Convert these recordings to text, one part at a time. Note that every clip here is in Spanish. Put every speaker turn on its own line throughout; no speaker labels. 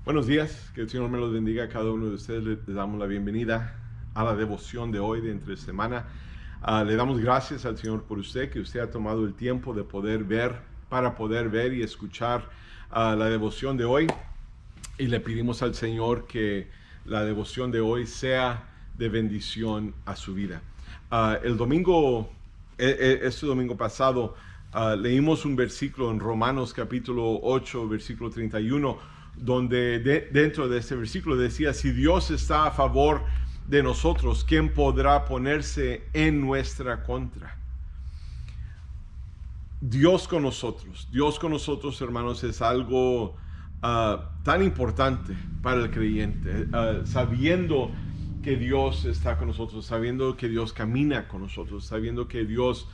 Buenos días, que el Señor me los bendiga a cada uno de ustedes. Les damos la bienvenida a la devoción de hoy, de entre semana. Le damos gracias al Señor por usted, que usted ha tomado el tiempo de poder ver, para poder ver y escuchar la devoción de hoy. Y le pedimos al Señor que la devoción de hoy sea de bendición a su vida. Este domingo pasado, leímos un versículo en Romanos capítulo 8, versículo 31, donde dentro de este versículo decía: si Dios está a favor de nosotros, ¿quién podrá ponerse en nuestra contra? Dios con nosotros, hermanos, es algo tan importante para el creyente, sabiendo que Dios está con nosotros, sabiendo que Dios camina con nosotros, sabiendo que Dios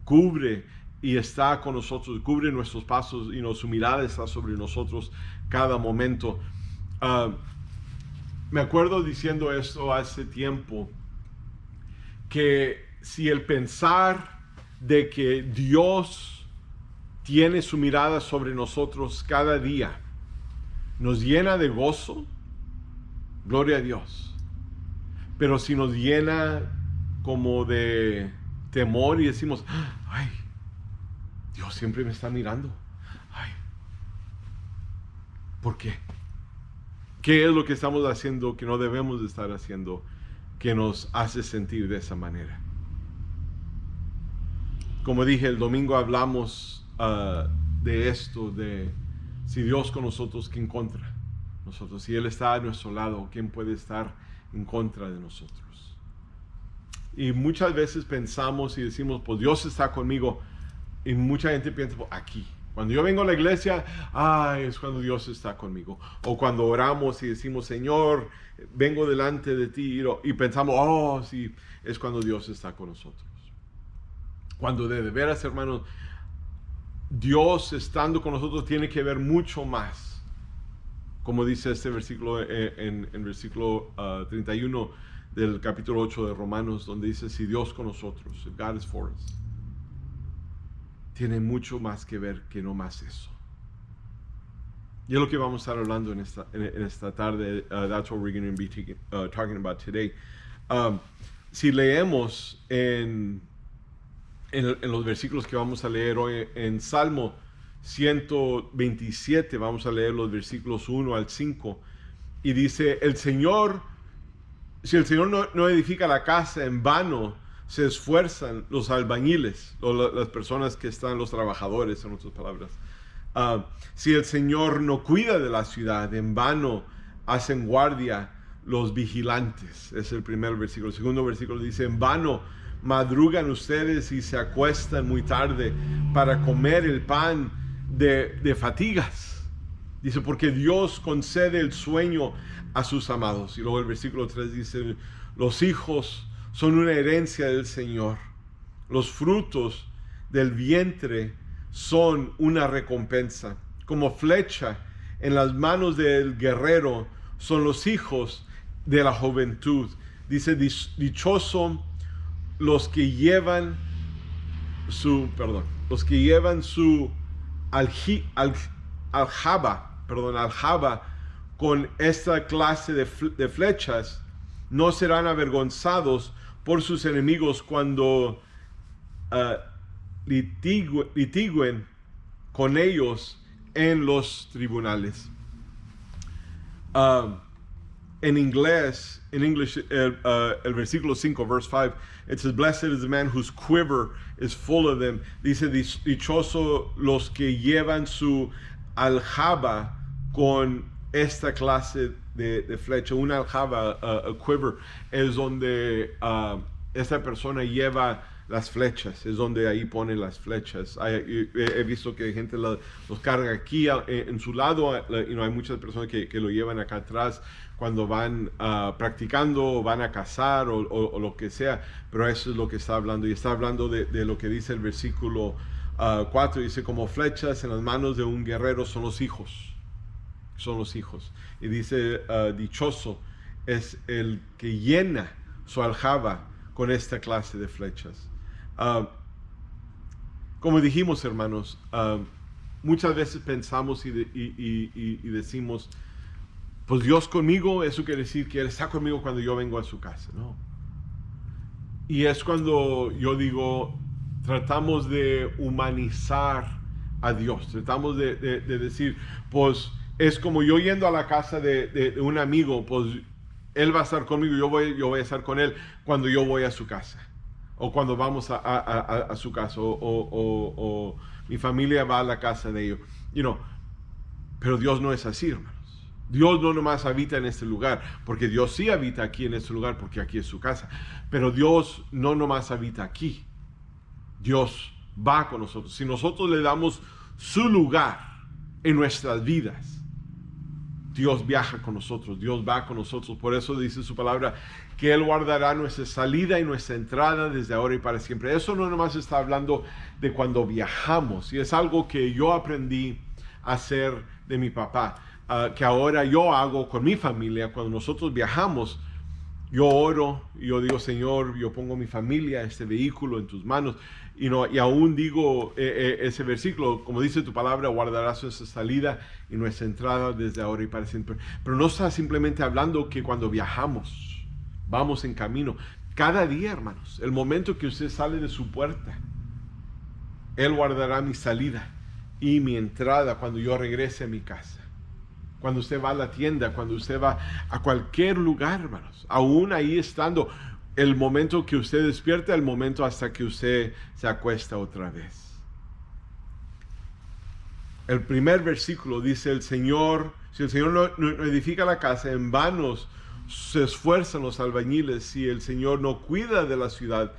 cubre y está con nosotros, cubre nuestros pasos y su mirada está sobre nosotros cada momento. Me acuerdo diciendo esto hace tiempo, que si el pensar de que Dios tiene su mirada sobre nosotros cada día nos llena de gozo, gloria a Dios. Pero si nos llena como de temor y decimos: ay, Dios siempre me está mirando, ay, ¿por qué? ¿Qué es lo que estamos haciendo que no debemos de estar haciendo que nos hace sentir de esa manera? Como dije, el domingo hablamos de esto, de si Dios con nosotros, ¿quién contra nosotros? Si Él está a nuestro lado, ¿quién puede estar en contra de nosotros? Y muchas veces pensamos y decimos: pues Dios está conmigo. Y mucha gente piensa: pues aquí, cuando yo vengo a la iglesia, es cuando Dios está conmigo. O cuando oramos y decimos: Señor, vengo delante de ti, y pensamos: sí, es cuando Dios está con nosotros. Cuando de veras, hermanos, Dios estando con nosotros tiene que ver mucho más. Como dice este versículo en versículo 31 del capítulo 8 de Romanos, donde dice: si Dios con nosotros, if God is for us, tiene mucho más que ver que no más eso. Y es lo que vamos a estar hablando en esta tarde. That's what we're going to be talking about today. Si leemos en los versículos que vamos a leer hoy, en Salmo 127, vamos a leer los versículos 1 al 5, y dice: si el Señor no edifica la casa, en vano se esfuerzan los albañiles, o las personas que están, los trabajadores, en otras palabras. Si el Señor no cuida de la ciudad, en vano hacen guardia los vigilantes. Es el primer versículo. El segundo versículo dice: en vano madrugan ustedes y se acuestan muy tarde para comer el pan de fatigas. Dice: porque Dios concede el sueño a sus amados. Y luego el versículo 3 dice: los hijos son una herencia del Señor, los frutos del vientre son una recompensa. Como flecha en las manos del guerrero son los hijos de la juventud. Dice: dichoso los que llevan su aljaba con esta clase de flechas, no serán avergonzados por sus enemigos cuando litiguen con ellos en los tribunales. En English, el versículo 5, verse 5, it says: blessed is the man whose quiver is full of them. Dice: dichoso los que llevan su aljaba con esta clase de flecha. Una aljaba, a quiver, es donde esta persona lleva las flechas, es donde ahí pone las flechas. He visto que gente los carga aquí en su lado, hay muchas personas que lo llevan acá atrás cuando van practicando, o van a cazar, o lo que sea. Pero eso es lo que está hablando, y está hablando de lo que dice el versículo 4. Dice: como flechas en las manos de un guerrero son los hijos. Y dice: dichoso es el que llena su aljaba con esta clase de flechas. Como dijimos, hermanos, muchas veces pensamos y decimos, pues Dios conmigo, eso quiere decir que Él está conmigo cuando yo vengo a su casa. No. Y es cuando yo digo, tratamos de humanizar a Dios. Tratamos de decir, pues es como yo yendo a la casa de un amigo, pues Él va a estar conmigo, yo voy a estar con Él cuando yo voy a su casa. O cuando vamos a su casa, o mi familia va a la casa de ellos. Pero Dios no es así, hermanos. Dios no nomás habita en este lugar, porque Dios sí habita aquí en este lugar, porque aquí es su casa. Pero Dios no nomás habita aquí. Dios va con nosotros. Si nosotros le damos su lugar en nuestras vidas, Dios viaja con nosotros, Dios va con nosotros. Por eso dice su palabra que Él guardará nuestra salida y nuestra entrada desde ahora y para siempre. Eso no nomás está hablando de cuando viajamos, y es algo que yo aprendí a hacer de mi papá, que ahora yo hago con mi familia. Cuando nosotros viajamos, yo oro y yo digo, Señor, yo pongo mi familia, este vehículo en tus manos. Y aún digo ese versículo, como dice tu palabra, guardarás nuestra salida y nuestra entrada desde ahora y para siempre. Pero no está simplemente hablando que cuando viajamos, vamos en camino. Cada día, hermanos, el momento que usted sale de su puerta, Él guardará mi salida y mi entrada cuando yo regrese a mi casa. Cuando usted va a la tienda, cuando usted va a cualquier lugar, hermanos, aún ahí estando, el momento que usted despierta, el momento hasta que usted se acuesta otra vez. El primer versículo dice, si el Señor no edifica la casa, en vano se esfuerzan los albañiles. Si el Señor no cuida de la ciudad,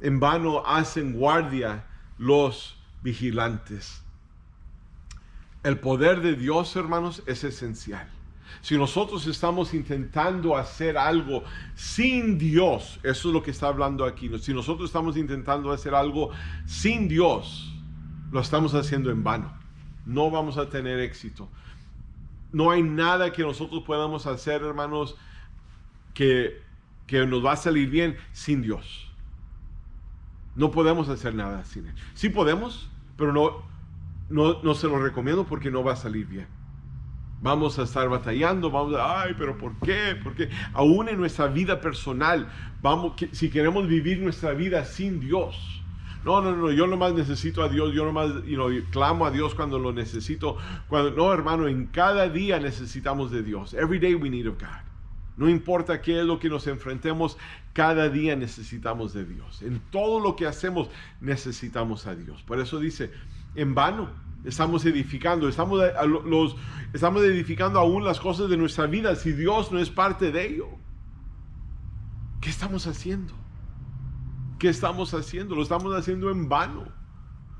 en vano hacen guardia los vigilantes. El poder de Dios, hermanos, es esencial. Si nosotros estamos intentando hacer algo sin Dios, eso es lo que está hablando aquí. Si nosotros estamos intentando hacer algo sin Dios, lo estamos haciendo en vano. No vamos a tener éxito. No hay nada que nosotros podamos hacer, hermanos, que nos va a salir bien sin Dios. No podemos hacer nada sin Él. Sí podemos, pero no se lo recomiendo porque no va a salir bien. Vamos a estar batallando, pero ¿por qué? Porque aún en nuestra vida personal, si queremos vivir nuestra vida sin Dios, no, yo nomás necesito a Dios, yo nomás clamo a Dios cuando lo necesito. No, hermano, en cada día necesitamos de Dios. Every day we need of God. No importa qué es lo que nos enfrentemos, cada día necesitamos de Dios. En todo lo que hacemos necesitamos a Dios. Por eso dice, en vano estamos edificando, estamos edificando aún las cosas de nuestra vida si Dios no es parte de ello. ¿Qué estamos haciendo? ¿Qué estamos haciendo? Lo estamos haciendo en vano.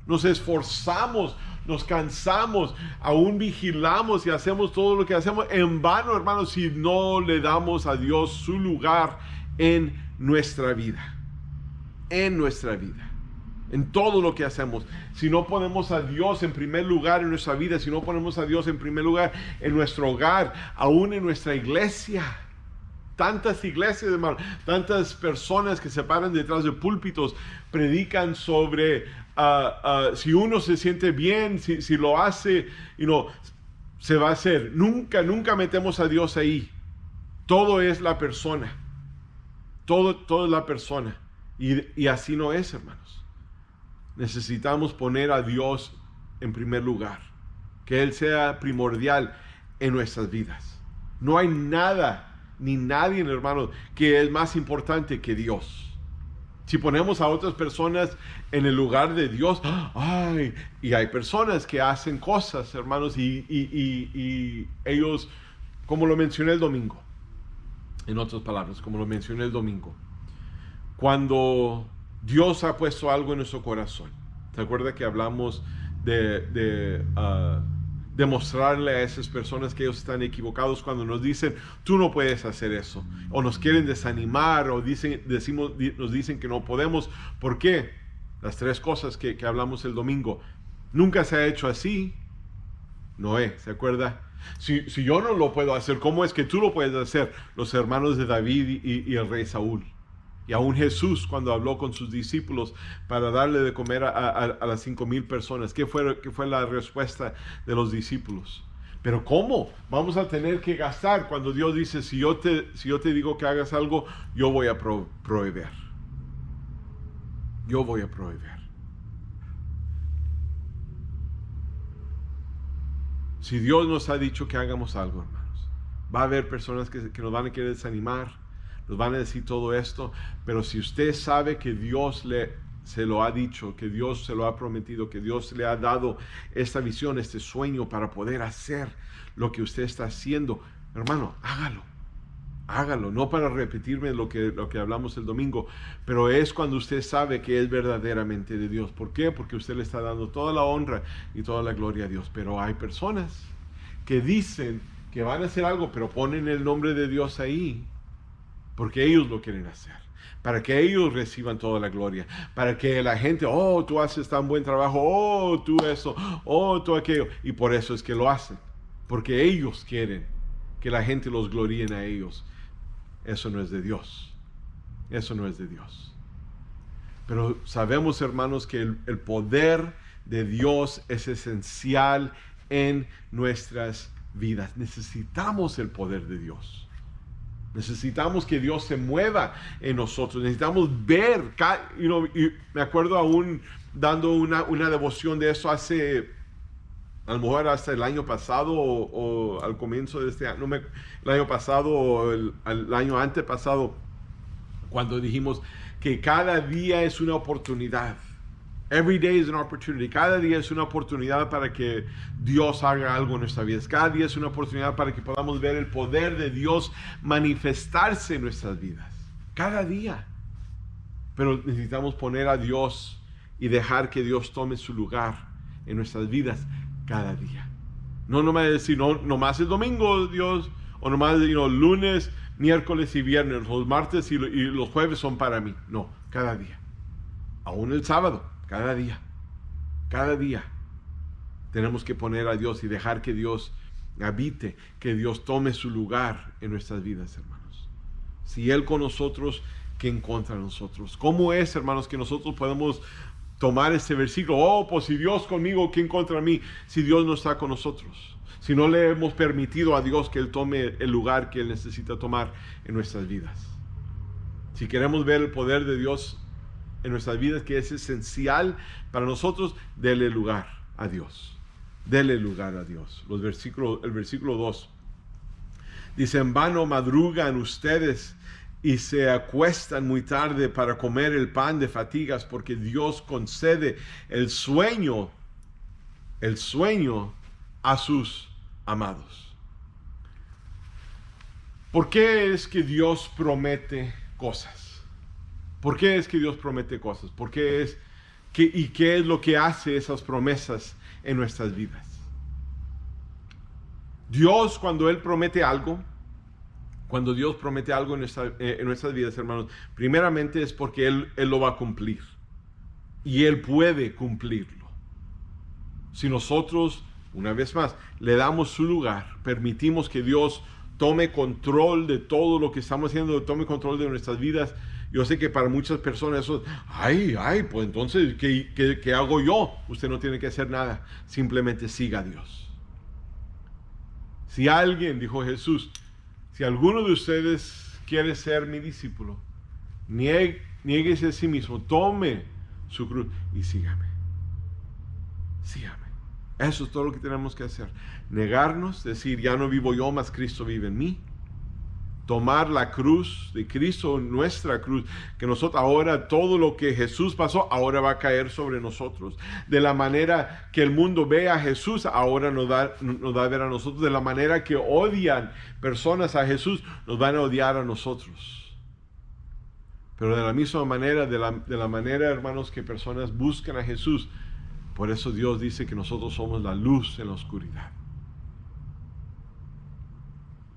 Nos esforzamos, nos cansamos, aún vigilamos y hacemos todo lo que hacemos en vano, hermanos, si no le damos a Dios su lugar en nuestra vida. En nuestra vida. En todo lo que hacemos. Si no ponemos a Dios en primer lugar en nuestra vida, si no ponemos a Dios en primer lugar en nuestro hogar, aún en nuestra iglesia. Tantas iglesias, hermano, tantas personas que se paran detrás de púlpitos, predican sobre si uno se siente bien, si lo hace, se va a hacer. Nunca metemos a Dios ahí. Todo es la persona. Todo es la persona. Y así no es, hermanos. Necesitamos poner a Dios en primer lugar. Que Él sea primordial en nuestras vidas. No hay nada ni nadie, hermanos, que es más importante que Dios. Si ponemos a otras personas en el lugar de Dios, y hay personas que hacen cosas, hermanos, y ellos, como lo mencioné el domingo, en otras palabras, como lo mencioné el domingo, cuando Dios ha puesto algo en nuestro corazón, ¿te acuerdas que hablamos de demostrarle a esas personas que ellos están equivocados cuando nos dicen, tú no puedes hacer eso, o nos quieren desanimar, o nos dicen que no podemos? ¿Por qué? Las tres cosas que hablamos el domingo. Nunca se ha hecho así. Noé, ¿se acuerda? Si yo no lo puedo hacer, ¿cómo es que tú lo puedes hacer? Los hermanos de David y el rey Saúl. Y aún Jesús, cuando habló con sus discípulos para darle de comer a las 5,000 personas, ¿qué fue la respuesta de los discípulos? Pero ¿cómo? Vamos a tener que gastar cuando Dios dice, si yo te digo que hagas algo, yo voy a proveer. Yo voy a proveer. Si Dios nos ha dicho que hagamos algo, hermanos, va a haber personas que nos van a querer desanimar, nos van a decir todo esto, pero si usted sabe que Dios se lo ha dicho, que Dios se lo ha prometido, que Dios le ha dado esta visión, este sueño para poder hacer lo que usted está haciendo, hermano, hágalo. Hágalo, no para repetirme lo que hablamos el domingo, pero es cuando usted sabe que es verdaderamente de Dios. ¿Por qué? Porque usted le está dando toda la honra y toda la gloria a Dios. Pero hay personas que dicen que van a hacer algo, pero ponen el nombre de Dios ahí, porque ellos lo quieren hacer, para que ellos reciban toda la gloria, para que la gente, oh, tú haces tan buen trabajo, oh, tú eso, oh, tú aquello, y por eso es que lo hacen, porque ellos quieren que la gente los gloríen a ellos. Eso no es de Dios, eso no es de Dios. Pero sabemos, hermanos, que el poder de Dios es esencial en nuestras vidas. Necesitamos el poder de Dios. Necesitamos que Dios se mueva en nosotros. Necesitamos ver. Y me acuerdo aún dando una devoción de eso hace, a lo mejor hasta el año pasado o al comienzo de este año, el año pasado o el año antepasado, cuando dijimos que cada día es una oportunidad. Every day is an opportunity. Cada día es una oportunidad para que Dios haga algo en nuestra vida. Cada día es una oportunidad para que podamos ver el poder de Dios manifestarse en nuestras vidas. Cada día. Pero necesitamos poner a Dios y dejar que Dios tome su lugar en nuestras vidas cada día. No nomás decir, no nomás el domingo, Dios, o nomás lunes, miércoles y viernes, los martes y los jueves son para mí. No, cada día. Aún el sábado. Cada día tenemos que poner a Dios y dejar que Dios habite, que Dios tome su lugar en nuestras vidas, hermanos. Si Él con nosotros, ¿quién contra nosotros? ¿Cómo es, hermanos, que nosotros podemos tomar este versículo? Oh, pues si Dios conmigo, ¿quién contra mí? Si Dios no está con nosotros, si no le hemos permitido a Dios que Él tome el lugar que Él necesita tomar en nuestras vidas. Si queremos ver el poder de Dios en nuestras vidas, que es esencial para nosotros, dele lugar a Dios. Dele lugar a Dios. El versículo 2 dice: en vano madrugan ustedes y se acuestan muy tarde para comer el pan de fatigas, porque Dios concede el sueño a sus amados. ¿Por qué es que Dios promete cosas? ¿Por qué es que Dios promete cosas? ¿Qué es lo que hace esas promesas en nuestras vidas? Dios, cuando Él promete algo, cuando Dios promete algo en nuestras vidas, hermanos, primeramente es porque Él lo va a cumplir. Y Él puede cumplirlo. Si nosotros, una vez más, le damos su lugar, permitimos que Dios tome control de todo lo que estamos haciendo, tome control de nuestras vidas. Yo sé que para muchas personas eso, pues entonces, ¿qué hago yo? Usted no tiene que hacer nada, simplemente siga a Dios. Si alguien, dijo Jesús, si alguno de ustedes quiere ser mi discípulo, niéguese a sí mismo, tome su cruz y sígame. Sígame. Eso es todo lo que tenemos que hacer. Negarnos, decir, ya no vivo yo, mas Cristo vive en mí. Tomar la cruz de Cristo, nuestra cruz, que nosotros ahora, todo lo que Jesús pasó, ahora va a caer sobre nosotros. De la manera que el mundo ve a Jesús, ahora nos da a ver a nosotros. De la manera que odian personas a Jesús, nos van a odiar a nosotros. Pero de la misma manera, de la manera, hermanos, que personas buscan a Jesús, por eso Dios dice que nosotros somos la luz en la oscuridad.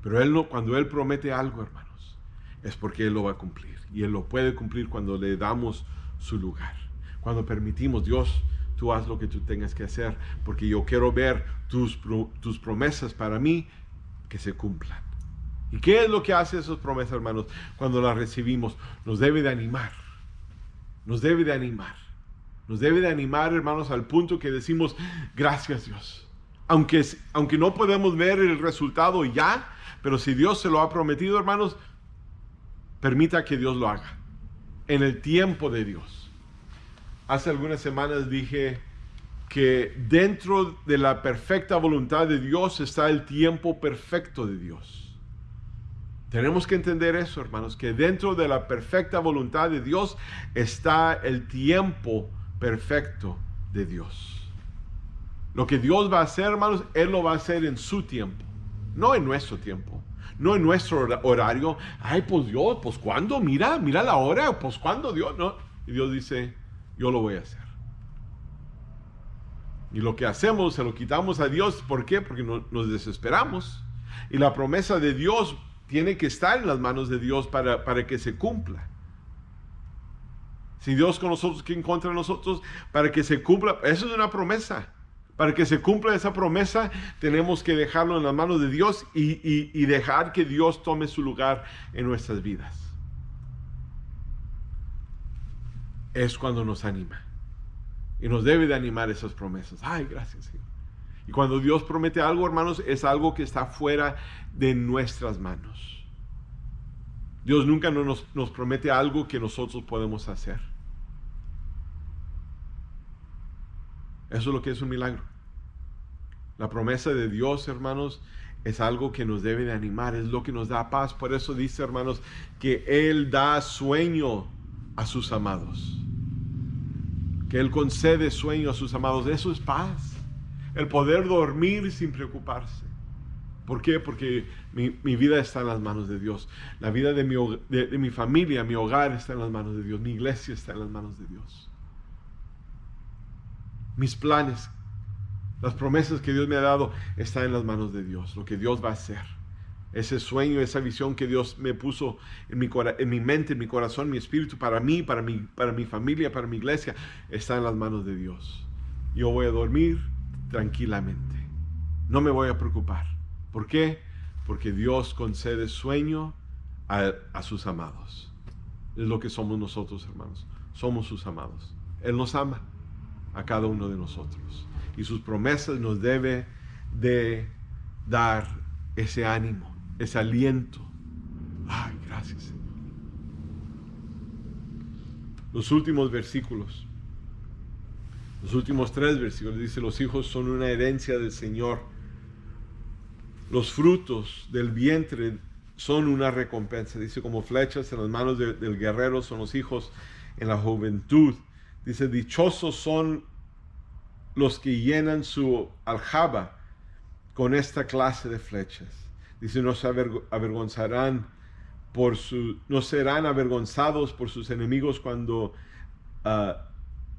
Pero cuando Él promete algo, hermanos, es porque Él lo va a cumplir. Y Él lo puede cumplir cuando le damos su lugar. Cuando permitimos, Dios, tú haz lo que tú tengas que hacer, porque yo quiero ver tus promesas para mí que se cumplan. ¿Y qué es lo que hace esas promesas, hermanos? Cuando las recibimos, nos debe de animar. Nos debe de animar. Nos debe de animar, hermanos, al punto que decimos, gracias Dios. Aunque no podemos ver el resultado ya, pero si Dios se lo ha prometido, hermanos, permita que Dios lo haga. En el tiempo de Dios. Hace algunas semanas dije que dentro de la perfecta voluntad de Dios está el tiempo perfecto de Dios. Tenemos que entender eso, hermanos, que dentro de la perfecta voluntad de Dios está el tiempo perfecto de Dios. Lo que Dios va a hacer, hermanos, Él lo va a hacer en su tiempo, no en nuestro tiempo, no en nuestro horario. Ay, pues Dios, pues ¿cuándo? Mira la hora, pues ¿cuándo Dios? No. Y Dios dice, yo lo voy a hacer. Y lo que hacemos, se lo quitamos a Dios. ¿Por qué? Porque nos desesperamos. Y la promesa de Dios tiene que estar en las manos de Dios para que se cumpla. Si Dios con nosotros, ¿quién contra nosotros? Para que se cumpla, eso es una promesa. Para que se cumpla esa promesa, tenemos que dejarlo en las manos de Dios y dejar que Dios tome su lugar en nuestras vidas. Es cuando nos anima. Y nos debe de animar esas promesas. Ay, gracias, Señor. Y cuando Dios promete algo, hermanos, es algo que está fuera de nuestras manos. Dios nunca nos promete algo que nosotros podemos hacer. Eso es lo que es un milagro. La promesa de Dios, hermanos, es algo que nos debe de animar, es lo que nos da paz. Por eso dice, hermanos, que Él da sueño a sus amados. Que Él concede sueño a sus amados. Eso es paz. El poder dormir sin preocuparse. ¿Por qué? Porque mi vida está en las manos de Dios. La vida de mi familia, mi hogar está en las manos de Dios. Mi iglesia está en las manos de Dios. Mis planes, las promesas que Dios me ha dado, están en las manos de Dios. Lo que Dios va a hacer. Ese sueño, esa visión que Dios me puso en mi mente, en mi corazón, mi espíritu, para mí, para mi familia, para mi iglesia, está en las manos de Dios. Yo voy a dormir tranquilamente. No me voy a preocupar. ¿Por qué? Porque Dios concede sueño a sus amados. Es lo que somos nosotros, hermanos. Somos sus amados. Él nos ama a cada uno de nosotros. Y sus promesas nos debe de dar ese ánimo, ese aliento. Ay, gracias, Señor. Los últimos versículos. Los últimos 3 versículos dice, los hijos son una herencia del Señor. Los frutos del vientre son una recompensa. Dice, como flechas en las manos del guerrero son los hijos en la juventud. Dice, dichosos son los que llenan su aljaba con esta clase de flechas. Dice, no serán avergonzados por sus enemigos cuando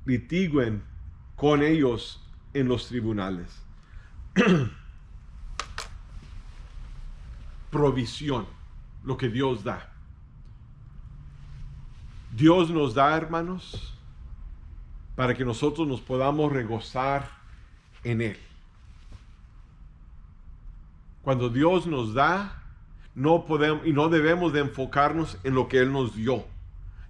litiguen con ellos en los tribunales. Provisión, lo que Dios da. Dios nos da, hermanos, para que nosotros nos podamos regozar en Él. Cuando Dios nos da, no podemos y no debemos de enfocarnos en lo que Él nos dio.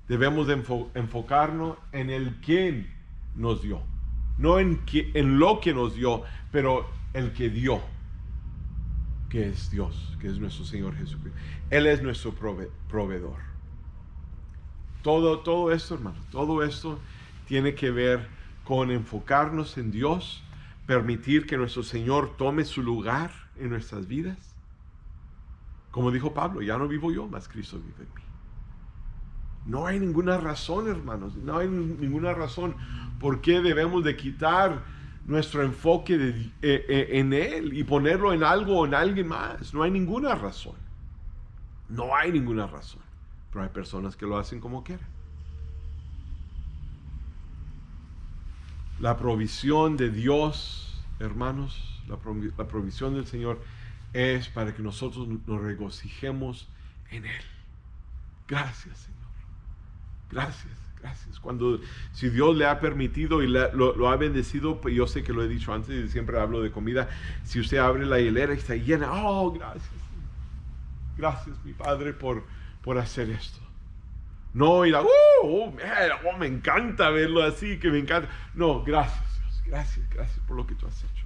Debemos de enfocarnos en el quién nos dio. No en lo que nos dio, pero el que dio, que es Dios, que es nuestro Señor Jesucristo. Él es nuestro proveedor. Todo esto, hermano, todo esto tiene que ver con enfocarnos en Dios, permitir que nuestro Señor tome su lugar en nuestras vidas. Como dijo Pablo, ya no vivo yo, mas Cristo vive en mí. No hay ninguna razón, hermanos, no hay ninguna razón por qué debemos de quitar nuestro enfoque en Él y ponerlo en algo o en alguien más. No hay ninguna razón. No hay ninguna razón. Pero hay personas que lo hacen como quieren. La provisión de Dios, hermanos, la provisión del Señor es para que nosotros nos regocijemos en Él. Gracias, Señor. Gracias. Si Dios le ha permitido y lo ha bendecido, pues yo sé que lo he dicho antes y siempre hablo de comida. Si usted abre la hielera y está llena, oh, gracias. gracias mi Padre por hacer esto. No ir a, me encanta verlo así, que me encanta. No, gracias Dios, gracias por lo que tú has hecho.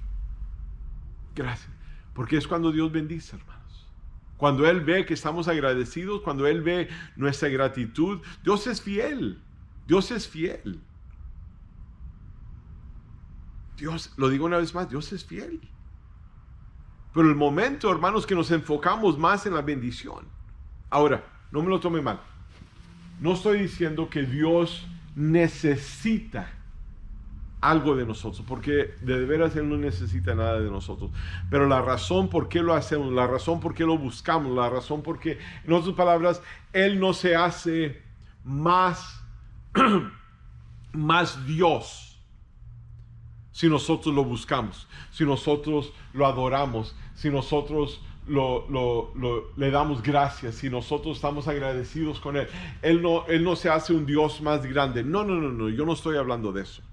Gracias, porque es cuando Dios bendice, hermanos. Cuando Él ve que estamos agradecidos, cuando Él ve nuestra gratitud, Dios es fiel. Dios es fiel. Dios, lo digo una vez más, Dios es fiel. Pero el momento, hermanos, que nos enfocamos más en la bendición. Ahora, no me lo tome mal. No estoy diciendo que Dios necesita algo de nosotros, porque de veras Él no necesita nada de nosotros. Pero la razón por qué lo hacemos, la razón por qué lo buscamos, la razón por qué, en otras palabras, Él no se hace más, más Dios si nosotros lo buscamos, si nosotros lo adoramos, si nosotros le damos gracias, si nosotros estamos agradecidos con Él. Él no se hace un Dios más grande. No, yo no estoy hablando de eso.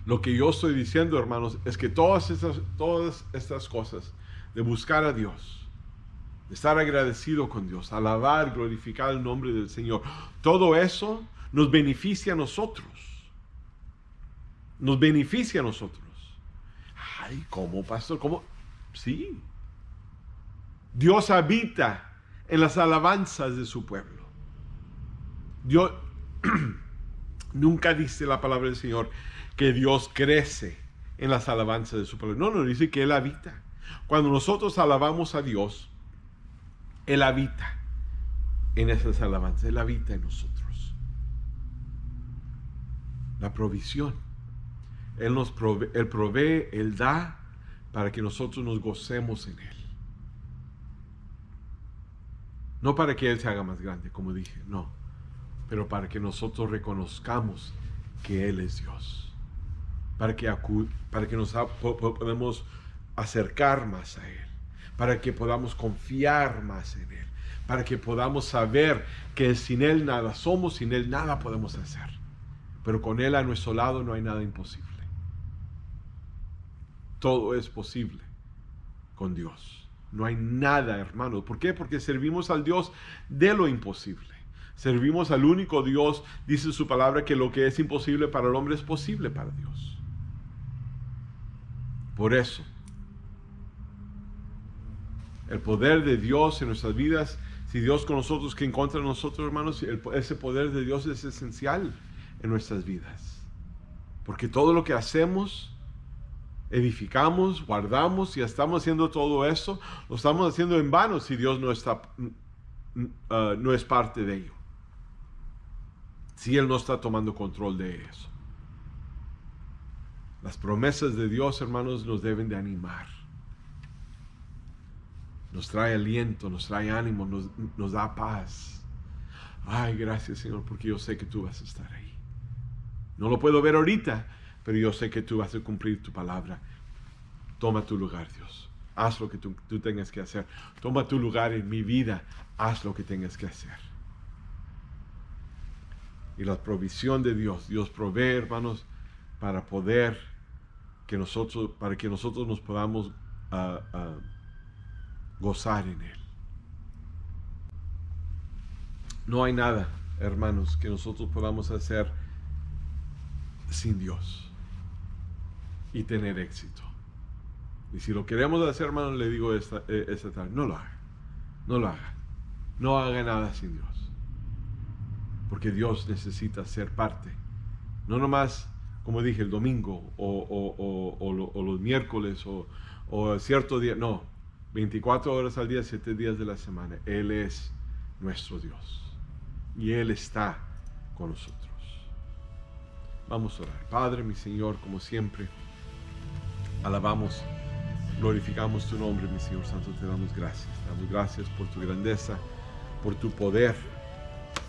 Lo que yo estoy diciendo, hermanos, es que todas estas cosas de buscar a Dios, de estar agradecido con Dios, alabar, glorificar el nombre del Señor, todo eso nos beneficia a nosotros. Nos beneficia a nosotros. Ay, ¿cómo, pastor? ¿Cómo? Sí. Dios habita en las alabanzas de su pueblo. Dios, nunca dice la palabra del Señor que Dios crece en las alabanzas de su pueblo. No, dice que Él habita. Cuando nosotros alabamos a Dios, Él habita en esas alabanzas. Él habita en nosotros. La provisión. Él provee, Él da para que nosotros nos gocemos en Él. No para que Él se haga más grande, como dije, no. Pero para que nosotros reconozcamos que Él es Dios. Para que nos podamos acercar más a Él. Para que podamos confiar más en Él. Para que podamos saber que sin Él nada somos, sin Él nada podemos hacer. Pero con Él a nuestro lado no hay nada imposible. Todo es posible con Dios. No hay nada, hermanos. ¿Por qué? Porque servimos al Dios de lo imposible. Servimos al único Dios. Dice su palabra que lo que es imposible para el hombre es posible para Dios. Por eso, el poder de Dios en nuestras vidas, si Dios con nosotros, ¿qué en contra de nosotros, hermanos? Ese poder de Dios es esencial en nuestras vidas. Porque todo lo que hacemos, edificamos, guardamos y estamos haciendo todo eso, lo estamos haciendo en vano si Dios no es parte de ello. Si Él no está tomando control de eso. Las promesas de Dios, hermanos, nos deben de animar. Nos trae aliento, nos trae ánimo, nos da paz. Ay, gracias, Señor, porque yo sé que tú vas a estar ahí. No lo puedo ver ahorita, pero yo sé que tú vas a cumplir tu palabra. Toma tu lugar, Dios. Haz lo que tú tengas que hacer. Toma tu lugar en mi vida. Haz lo que tengas que hacer. Y la provisión de Dios. Dios provee, hermanos, para que nosotros nos podamos gozar en Él. No hay nada, hermanos, que nosotros podamos hacer sin Dios y tener éxito. Y si lo queremos hacer, hermanos, le digo esta tarde, no lo haga. No lo haga. No haga nada sin Dios. Porque Dios necesita ser parte. No nomás, como dije, el domingo o los miércoles o cierto día. No, 24 horas al día, 7 días de la semana. Él es nuestro Dios. Y Él está con nosotros. Vamos a orar. Padre, mi Señor, como siempre, alabamos, glorificamos tu nombre, mi Señor Santo. Te damos gracias. Te damos gracias por tu grandeza, por tu poder.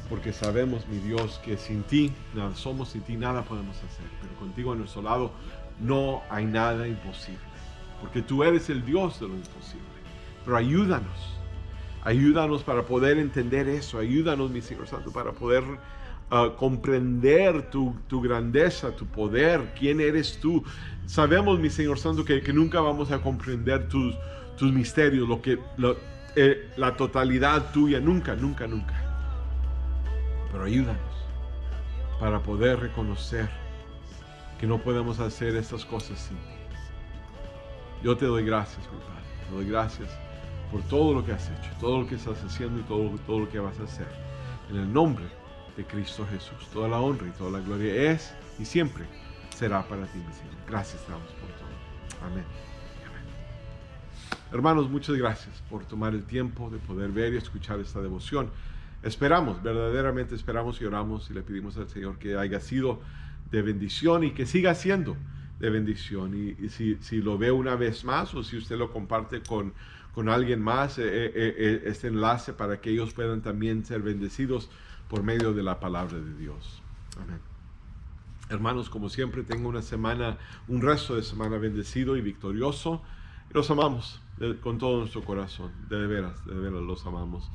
Porque sabemos, mi Dios, que sin ti nada somos, sin ti nada podemos hacer. Pero contigo a nuestro lado no hay nada imposible. Porque tú eres el Dios de lo imposible. Pero ayúdanos para poder entender eso. Ayúdanos, mi Señor Santo, para poder comprender tu grandeza, tu poder, quién eres tú. Sabemos, mi Señor Santo, que nunca vamos a comprender tus misterios, la totalidad tuya, nunca. Pero ayúdanos para poder reconocer que no podemos hacer estas cosas sin ti. Yo te doy gracias, mi Padre. Te doy gracias por todo lo que has hecho, todo lo que estás haciendo y todo lo que vas a hacer. En el nombre de Cristo Jesús, toda la honra y toda la gloria es y siempre será para ti, mi Señor. Gracias te damos por todo. Amén. Hermanos, muchas gracias por tomar el tiempo de poder ver y escuchar esta devoción. Verdaderamente esperamos y oramos y le pedimos al Señor que haya sido de bendición y que siga siendo de bendición. Y si lo ve una vez más o si usted lo comparte con alguien más, este enlace para que ellos puedan también ser bendecidos por medio de la palabra de Dios. Amén. Hermanos, como siempre, tengo un resto de semana bendecido y victorioso. Los amamos con todo nuestro corazón, de veras los amamos.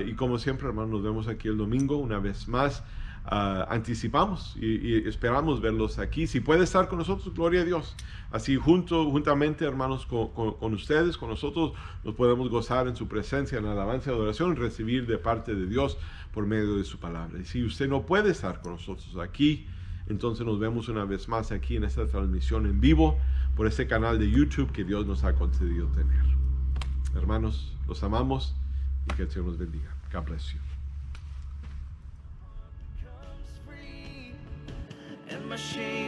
Y como siempre, hermanos, nos vemos aquí el domingo una vez más. Anticipamos y esperamos verlos aquí. Si puede estar con nosotros, gloria a Dios. Así juntamente, hermanos, con ustedes, con nosotros, nos podemos gozar en su presencia, en alabanza y adoración, y recibir de parte de Dios por medio de su palabra. Y si usted no puede estar con nosotros aquí, entonces nos vemos una vez más aquí en esta transmisión en vivo por este canal de YouTube que Dios nos ha concedido tener. Hermanos, los amamos y que el Señor nos bendiga. God bless you.
And my shame